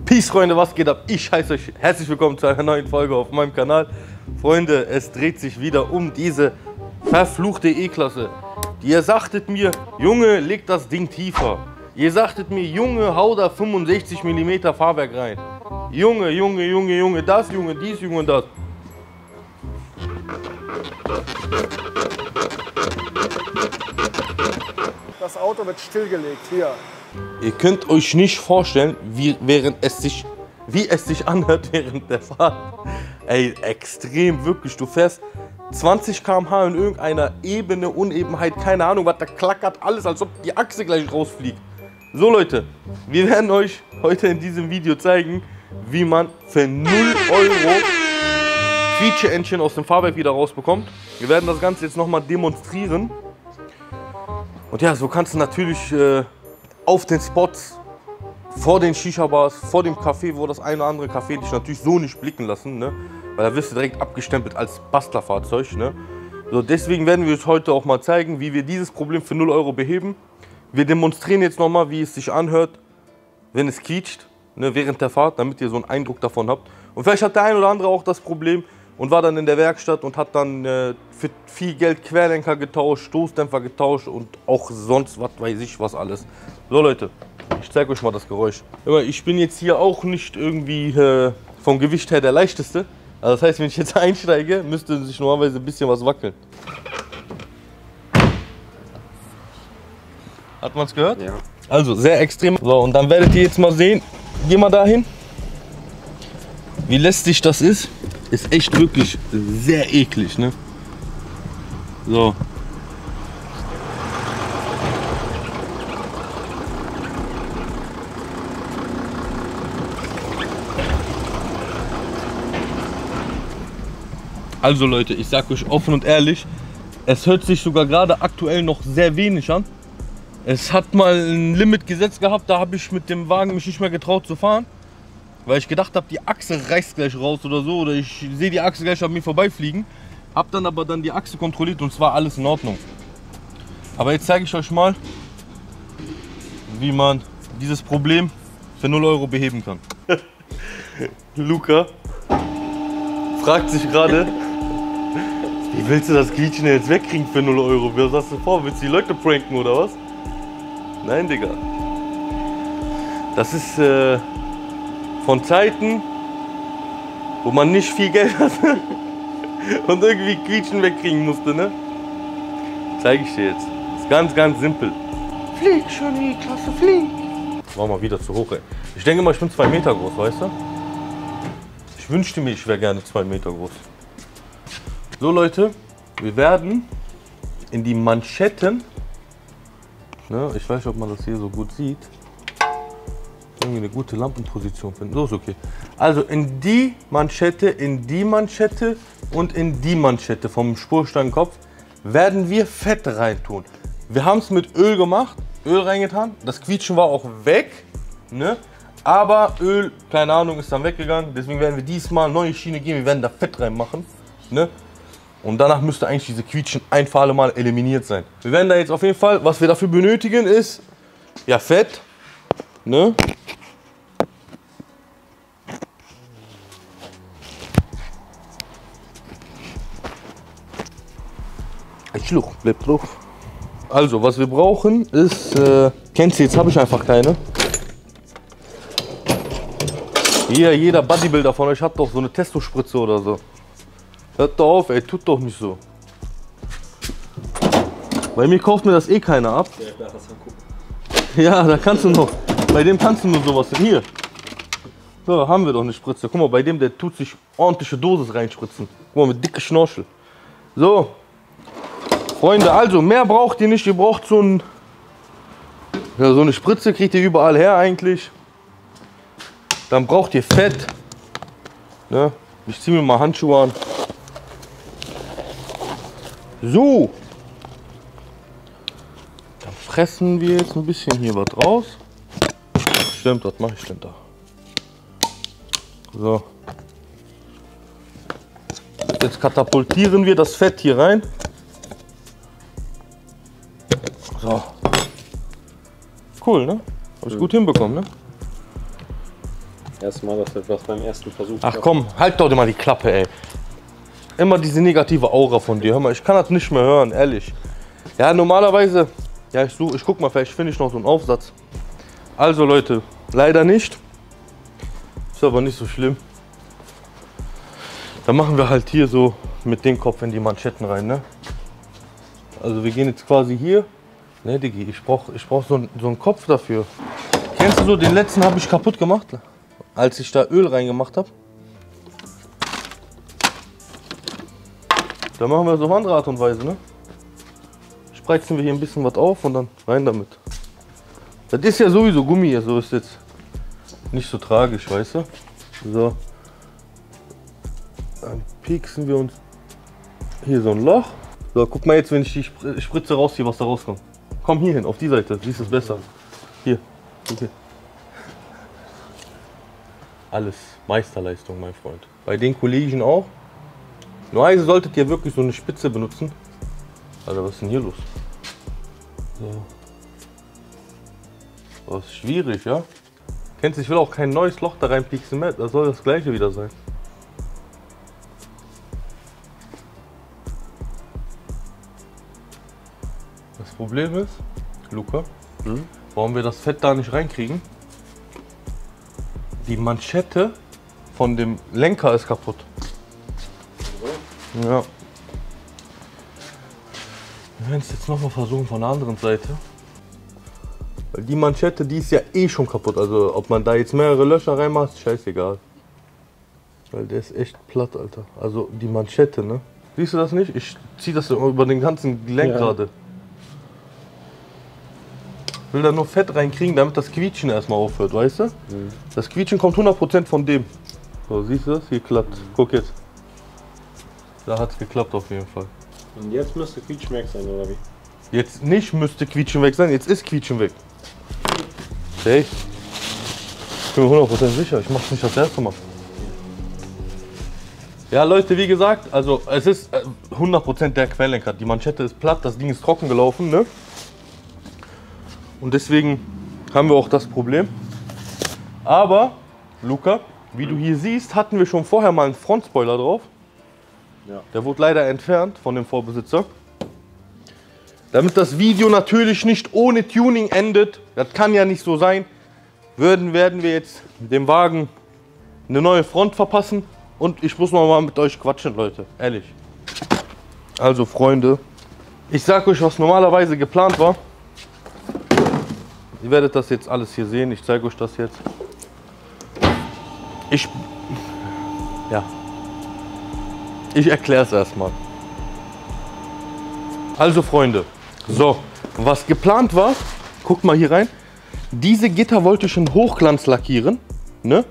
Peace, Freunde, was geht ab? Ich heiße euch herzlich willkommen zu einer neuen Folge auf meinem Kanal. Freunde, es dreht sich wieder um diese verfluchte E-Klasse. Ihr sagtet mir, Junge, leg das Ding tiefer. Ihr sagtet mir, Junge, hau da 65 mm Fahrwerk rein. Junge, das, Junge, dies, Junge, das. Das Auto wird stillgelegt, hier. Ihr könnt euch nicht vorstellen, wie es sich anhört während der Fahrt. Ey, extrem, wirklich. Du fährst 20 km/h in irgendeiner Ebene, Unebenheit, keine Ahnung was, da klackert alles, als ob die Achse gleich rausfliegt. So Leute, wir werden euch heute in diesem Video zeigen, wie man für 0 Euro Quietsche-Entchen aus dem Fahrwerk wieder rausbekommt. Wir werden das Ganze jetzt nochmal demonstrieren. Und ja, so kannst du natürlich auf den Spots, vor den Shisha-Bars, vor dem Café, wo das eine oder andere Café dich natürlich so nicht blicken lassen, ne? Weil da wirst du direkt abgestempelt als Bastlerfahrzeug. Ne? So, deswegen werden wir euch heute auch mal zeigen, wie wir dieses Problem für 0 Euro beheben. Wir demonstrieren jetzt nochmal, wie es sich anhört, wenn es quietscht, ne, während der Fahrt, damit ihr so einen Eindruck davon habt. Und vielleicht hat der ein oder andere auch das Problem und war dann in der Werkstatt und hat dann für viel Geld Querlenker getauscht, Stoßdämpfer getauscht und auch sonst was weiß ich was alles. So Leute, ich zeige euch mal das Geräusch. Ich bin jetzt hier auch nicht irgendwie vom Gewicht her der leichteste. Also das heißt, wenn ich jetzt einsteige, müsste sich normalerweise ein bisschen was wackeln. Hat man es gehört? Ja. Also sehr extrem. So, und dann werdet ihr jetzt mal sehen, geh mal dahin, wie lästig das ist. Ist echt wirklich sehr eklig, ne? So. Also Leute, ich sag euch offen und ehrlich, es hört sich sogar gerade aktuell noch sehr wenig an. Es hat mal ein Limit gesetzt gehabt, da habe ich mit dem Wagen mich nicht mehr getraut zu fahren. Weil ich gedacht habe, die Achse reißt gleich raus oder so, oder ich sehe die Achse gleich an mir vorbeifliegen. Hab dann aber die Achse kontrolliert und es war alles in Ordnung. Aber jetzt zeige ich euch mal, wie man dieses Problem für 0 Euro beheben kann. Luca fragt sich gerade, wie willst du das Quietschen jetzt wegkriegen für 0 Euro? Was hast du vor? Willst du die Leute pranken oder was? Nein, Digga. Das ist von Zeiten, wo man nicht viel Geld hatte und irgendwie Quietschen wegkriegen musste, ne? Zeige ich dir jetzt. Ist ganz, ganz simpel. Flieg schon, E-Klasse, flieg! War mal wieder zu hoch, ey. Ich denke mal, ich bin 2 Meter groß, weißt du? Ich wünschte mir, ich wäre gerne 2 Meter groß. So Leute, wir werden in die Manschetten, ne, ich weiß nicht, ob man das hier so gut sieht, irgendwie eine gute Lampenposition finden. So ist okay. Also in die Manschette und in die Manschette vom Spurstangenkopf werden wir Fett reintun. Wir haben es mit Öl gemacht, Öl reingetan. Das Quietschen war auch weg, ne? Aber Öl, keine Ahnung, ist dann weggegangen. Deswegen werden wir diesmal neue Schiene gehen. Wir werden da Fett reinmachen, ne? Und danach müsste eigentlich diese Quietschen ein für alle Mal eliminiert sein. Wir werden da jetzt auf jeden Fall, was wir dafür benötigen, ist ja Fett, ne? Ein Schluck, bleibt drauf. Also, was wir brauchen ist, kennst du, jetzt habe ich einfach keine. Jeder Bodybuilder von euch hat doch so eine Testospritze oder so. Hört doch auf, ey, tut doch nicht so. Bei mir kauft mir das eh keiner ab. Ja, da kannst du noch. Bei dem kannst du nur sowas. Hier. So, haben wir doch eine Spritze. Guck mal, bei dem, der tut sich ordentliche Dosis reinspritzen. Guck mal, mit dicke Schnorchel. So. Freunde, also mehr braucht ihr nicht. Ihr braucht so eine Spritze, kriegt ihr überall her eigentlich. Dann braucht ihr Fett. Ne? Ich ziehe mir mal Handschuhe an. So. Dann fressen wir jetzt ein bisschen hier was raus. Stimmt, was mache ich denn da? So. Jetzt katapultieren wir das Fett hier rein. So. Cool, ne? Habe ich gut hinbekommen, ne? Erstmal, dass etwas beim ersten Versuch. Ach komm, halt doch mal die Klappe, ey. Immer diese negative Aura von dir. Hör mal, ich kann das nicht mehr hören, ehrlich. Ja, normalerweise, ja, ich guck mal, vielleicht finde ich noch so einen Aufsatz. Also Leute, leider nicht. Ist aber nicht so schlimm. Dann machen wir halt hier so mit dem Kopf in die Manschetten rein, ne? Also wir gehen jetzt quasi hier. Ne, Diggi, ich brauch so einen Kopf dafür. Kennst du so, den letzten habe ich kaputt gemacht, als ich da Öl reingemacht habe. Da machen wir so auf andere Art und Weise, ne? Spreizen wir hier ein bisschen was auf und dann rein damit. Das ist ja sowieso Gummi hier, so ist jetzt nicht so tragisch, weißt du? So. Dann pieksen wir uns hier so ein Loch. So, guck mal jetzt, wenn ich die Spritze rausziehe, was da rauskommt. Komm hier hin, auf die Seite, siehst du es besser. Hier, hier. Alles Meisterleistung, mein Freund. Bei den Kollegen auch. Nur also solltet ihr wirklich so eine Spitze benutzen. Alter, was ist denn hier los? So. Das ist schwierig, ja? Kennst du, ich will auch kein neues Loch da reinpieksen mehr. Das soll das gleiche wieder sein. Das Problem ist, Luca, warum wir das Fett da nicht reinkriegen? Die Manschette von dem Lenker ist kaputt. Ja. Wir werden es jetzt nochmal versuchen von der anderen Seite. Weil die Manschette, die ist ja eh schon kaputt. Also ob man da jetzt mehrere Löcher reinmacht, ist scheißegal. Weil der ist echt platt, Alter. Also die Manschette, ne? Siehst du das nicht? Ich ziehe das über den ganzen Gelenk gerade. Ich will da nur Fett reinkriegen, damit das Quietschen erstmal aufhört, weißt du? Das Quietschen kommt 100% von dem. So, siehst du das? Hier klappt. Guck jetzt. Da hat es geklappt auf jeden Fall. Und jetzt müsste Quietschen weg sein, oder wie? Jetzt nicht müsste Quietschen weg sein, jetzt ist Quietschen weg. Hey, ich bin mir 100% sicher, ich mach's nicht das erste Mal. Ja Leute, wie gesagt, also es ist 100% der Querlenker. Die Manschette ist platt, das Ding ist trocken gelaufen, ne? Und deswegen haben wir auch das Problem. Aber, Luca, wie du hier siehst, hatten wir schon vorher mal einen Frontspoiler drauf. Ja. Der wurde leider entfernt von dem Vorbesitzer. Damit das Video natürlich nicht ohne Tuning endet, das kann ja nicht so sein, werden wir jetzt dem Wagen eine neue Front verpassen. Und ich muss mal mit euch quatschen, Leute, ehrlich. Also Freunde, ich sag euch, was normalerweise geplant war. Ihr werdet das jetzt alles hier sehen, ich zeige euch das jetzt. Ich erkläre es erstmal. Also Freunde, so, was geplant war, guckt mal hier rein. Diese Gitter wollte ich in Hochglanz lackieren, ne?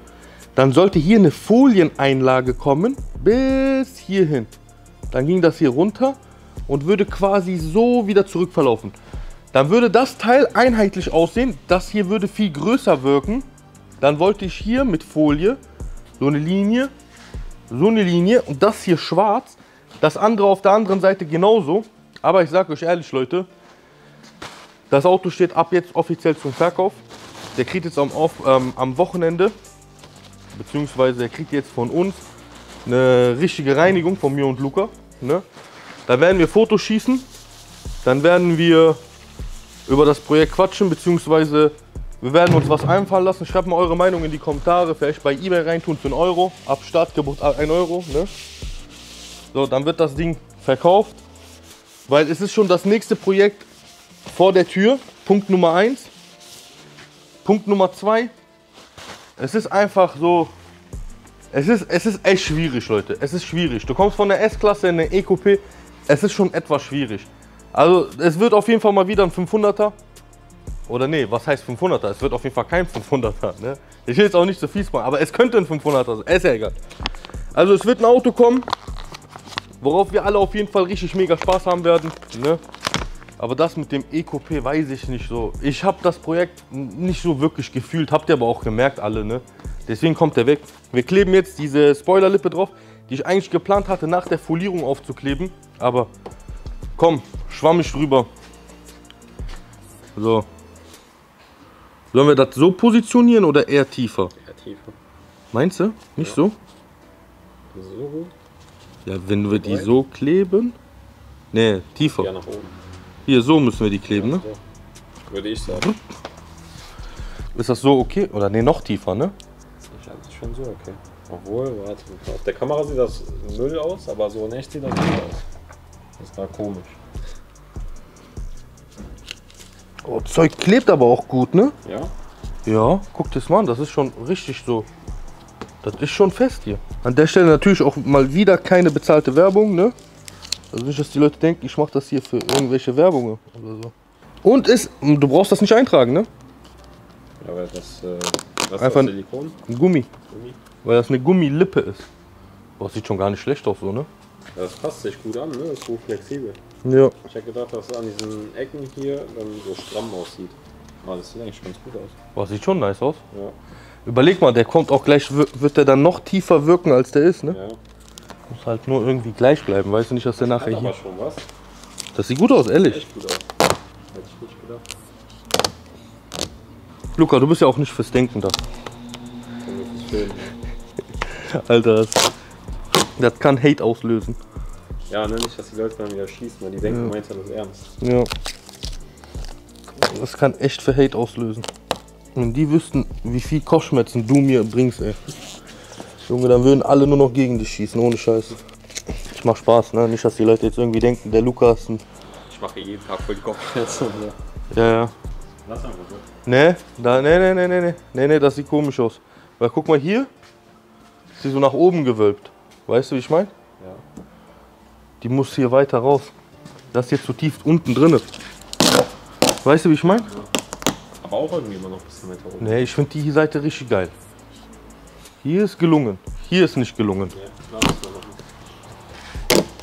Dann sollte hier eine Folieneinlage kommen, bis hierhin. Dann ging das hier runter und würde quasi so wieder zurückverlaufen. Dann würde das Teil einheitlich aussehen, das hier würde viel größer wirken. Dann wollte ich hier mit Folie so eine Linie und das hier schwarz, das andere auf der anderen Seite genauso. Aber ich sage euch ehrlich, Leute, das Auto steht ab jetzt offiziell zum Verkauf. Der kriegt jetzt am Wochenende, beziehungsweise er kriegt jetzt von uns eine richtige Reinigung von mir und Luca. Ne? Da werden wir Fotos schießen, dann werden wir über das Projekt quatschen, beziehungsweise wir werden uns was einfallen lassen. Schreibt mal eure Meinung in die Kommentare, vielleicht bei eBay reintun für 1 Euro, ab Startgebot 1 Euro. Ne? So, dann wird das Ding verkauft, weil es ist schon das nächste Projekt vor der Tür. Punkt Nummer 1. Punkt Nummer 2. Es ist einfach so, es ist echt schwierig, Leute. Es ist schwierig. Du kommst von der S-Klasse in eine E-Coupé, es ist schon etwas schwierig. Also es wird auf jeden Fall mal wieder ein 500er. Oder nee, was heißt 500er? Es wird auf jeden Fall kein 500er. Ne? Ich will jetzt auch nicht so fies machen, aber es könnte ein 500er sein. Ist ja egal. Also es wird ein Auto kommen, worauf wir alle auf jeden Fall richtig mega Spaß haben werden. Ne? Aber das mit dem E-Coupé weiß ich nicht so. Ich habe das Projekt nicht so wirklich gefühlt, habt ihr aber auch gemerkt alle. Ne? Deswegen kommt der weg. Wir kleben jetzt diese Spoilerlippe drauf, die ich eigentlich geplant hatte, nach der Folierung aufzukleben. Aber komm, schwammig drüber. So. Sollen wir das so positionieren oder eher tiefer? Eher tiefer. Meinst du? Nicht so? So gut? Ja, wenn wir die so kleben. Ne, tiefer. Ja, nach oben. Hier, so müssen wir die kleben, ne? So. Würde ich sagen. Ist das so okay? Oder ne, noch tiefer, ne? Ich halte es schon so, okay. Obwohl, warte. Auf der Kamera sieht das Müll aus, aber so in echt sieht das gut aus. Das war komisch. Oh, Zeug klebt aber auch gut, ne? Ja? Ja, guck das mal an, das ist schon richtig so. Das ist schon fest hier. An der Stelle natürlich auch mal wieder keine bezahlte Werbung, ne? Also nicht, dass die Leute denken, ich mache das hier für irgendwelche Werbungen oder so. Und du brauchst das nicht eintragen, ne? Ja, aber das, was einfach ist das, Silikon? Ein Gummi, Gummi? weil das eine Gummilippe ist. Boah, sieht schon gar nicht schlecht aus so, ne? Ja, das passt sich gut an, ne? Das ist so flexibel. Ja. Ich hätte gedacht, dass es an diesen Ecken hier dann so stramm aussieht. Aber das sieht eigentlich ganz gut aus. Boah, sieht schon nice aus. Ja. Überleg mal, der kommt auch gleich, wird der dann noch tiefer wirken, als der ist, ne? Ja. Muss halt nur irgendwie gleich bleiben, weißt du nicht, dass der Hat nachher aber hier... schon was. Das sieht gut aus, ehrlich. Echt gut aus. Hätte ich nicht gedacht. Luca, du bist ja auch nicht fürs Denken da. Das ist schön. Alter, das kann Hate auslösen. Ja, ne, nicht, dass die Leute dann wieder schießen, weil die denken, du meinst ja das ernst. Ja. Das kann echt für Hate auslösen. Wenn die wüssten, wie viel Kopfschmerzen du mir bringst, ey. Junge, dann würden alle nur noch gegen dich schießen, ohne Scheiß. Ich mach Spaß, ne? Nicht, dass die Leute jetzt irgendwie denken, der Lukas ist ein... Ich mache jeden Tag voll die Kopfschmerzen. Ja. Lass einfach so. Nee, das sieht komisch aus. Weil guck mal hier, ist die so nach oben gewölbt. Weißt du, wie ich meine? Ja. Die muss hier weiter raus. Das ist jetzt so tief unten drin. Weißt du, wie ich meine? Aber auch irgendwie immer noch ein bisschen weiter oben. Nee, ich finde die Seite richtig geil. Hier ist gelungen. Hier ist nicht gelungen. Ja, klar, das war noch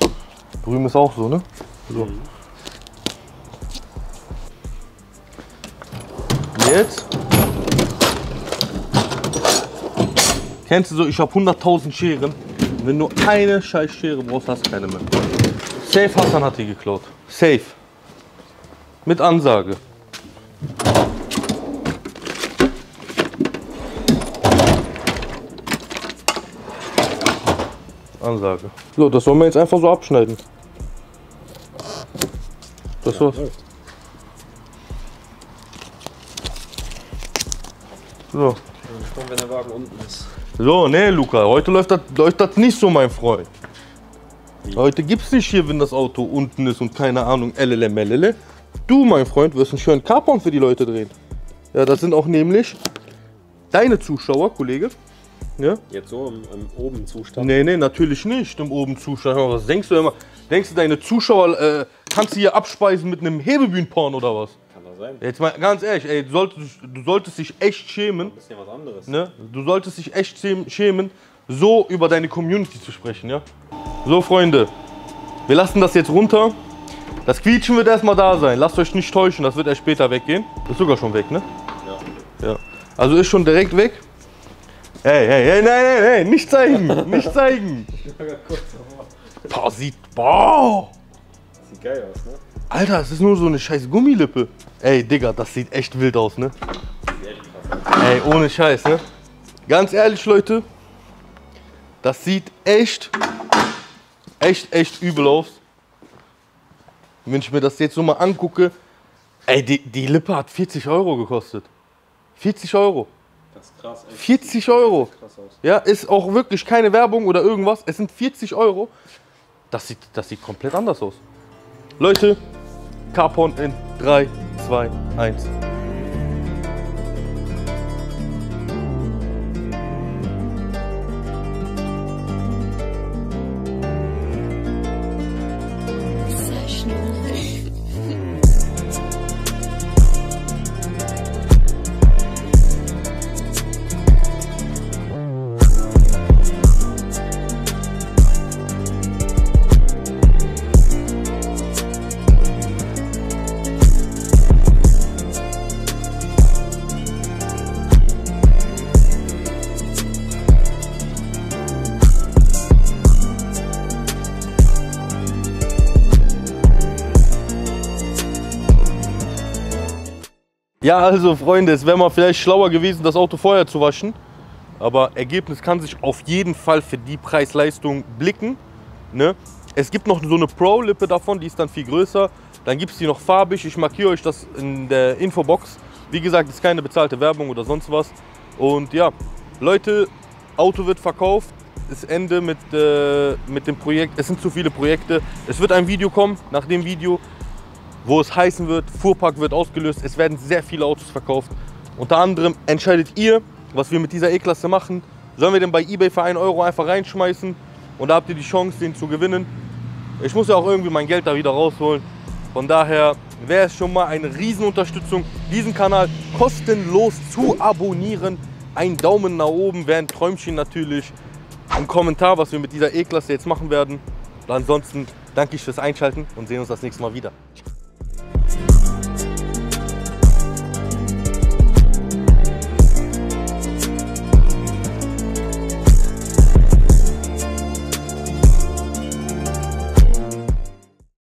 nicht. Drüben ist auch so, ne? So. Jetzt. Kennst du so, ich habe 100.000 Scheren. Wenn du eine scheiß Schere brauchst, hast du keine mehr. Safe Hassan hat die geklaut. Safe. Mit Ansage. Ansage. So, das sollen wir jetzt einfach so abschneiden. Das war's. Läuft. So. Und wenn der Wagen unten ist. So, nee, Luca, heute läuft das nicht so, mein Freund. Heute gibt's nicht hier, wenn das Auto unten ist und keine Ahnung, LLM. Du, mein Freund, wirst einen schönen Carporn für die Leute drehen. Ja, das sind auch nämlich deine Zuschauer, Kollege. Ja? Jetzt so im oben Zustand. Nee, natürlich nicht im oben Zustand. Was denkst du immer? Denkst du, deine Zuschauer kannst du hier abspeisen mit einem Hebebühnenporn oder was? Kann das sein? Jetzt mal ganz ehrlich, ey, du solltest dich echt schämen. Ein bisschen was anderes. Ne? Du solltest dich echt schämen, so über deine Community zu sprechen, ja? So, Freunde, wir lassen das jetzt runter. Das Quietschen wird erstmal da sein. Lasst euch nicht täuschen, das wird erst später weggehen. Ist sogar schon weg, ne? Ja. Also ist schon direkt weg. Hey, nein, nicht zeigen, nicht zeigen. Boah, sieht geil aus, ne? Alter, es ist nur so eine scheiß Gummilippe. Ey, Digga, das sieht echt wild aus, ne? Sieht echt krass aus. Ey, ohne Scheiß, ne? Ganz ehrlich, Leute, das sieht echt übel aus. Wenn ich mir das jetzt so mal angucke, ey, die Lippe hat 40 Euro gekostet. 40 Euro. Das ist krass, echt. 40 Euro. Krass aus. Ja, ist auch wirklich keine Werbung oder irgendwas. Es sind 40 Euro. Das sieht komplett anders aus. Leute, Carporn in 3, 2, 1. Ja, also Freunde, es wäre mal vielleicht schlauer gewesen, das Auto vorher zu waschen. aber Ergebnis kann sich auf jeden Fall für die Preis-Leistung blicken. Ne? Es gibt noch so eine Pro-Lippe davon, die ist dann viel größer. Dann gibt es die noch farbig. Ich markiere euch das in der Infobox. Wie gesagt, ist keine bezahlte Werbung oder sonst was. Und ja, Leute, Auto wird verkauft. Ist Ende mit dem Projekt. Es sind zu viele Projekte. Es wird ein Video kommen nach dem Video, wo es heißen wird, Fuhrpark wird ausgelöst. Es werden sehr viele Autos verkauft. Unter anderem entscheidet ihr, was wir mit dieser E-Klasse machen. Sollen wir den bei eBay für 1 Euro einfach reinschmeißen? Und da habt ihr die Chance, den zu gewinnen. Ich muss ja auch irgendwie mein Geld da wieder rausholen. Von daher wäre es schon mal eine Riesenunterstützung, diesen Kanal kostenlos zu abonnieren. Ein Daumen nach oben wäre ein Träumchen natürlich. Ein Kommentar, was wir mit dieser E-Klasse jetzt machen werden. Und ansonsten danke ich fürs Einschalten und sehen uns das nächste Mal wieder.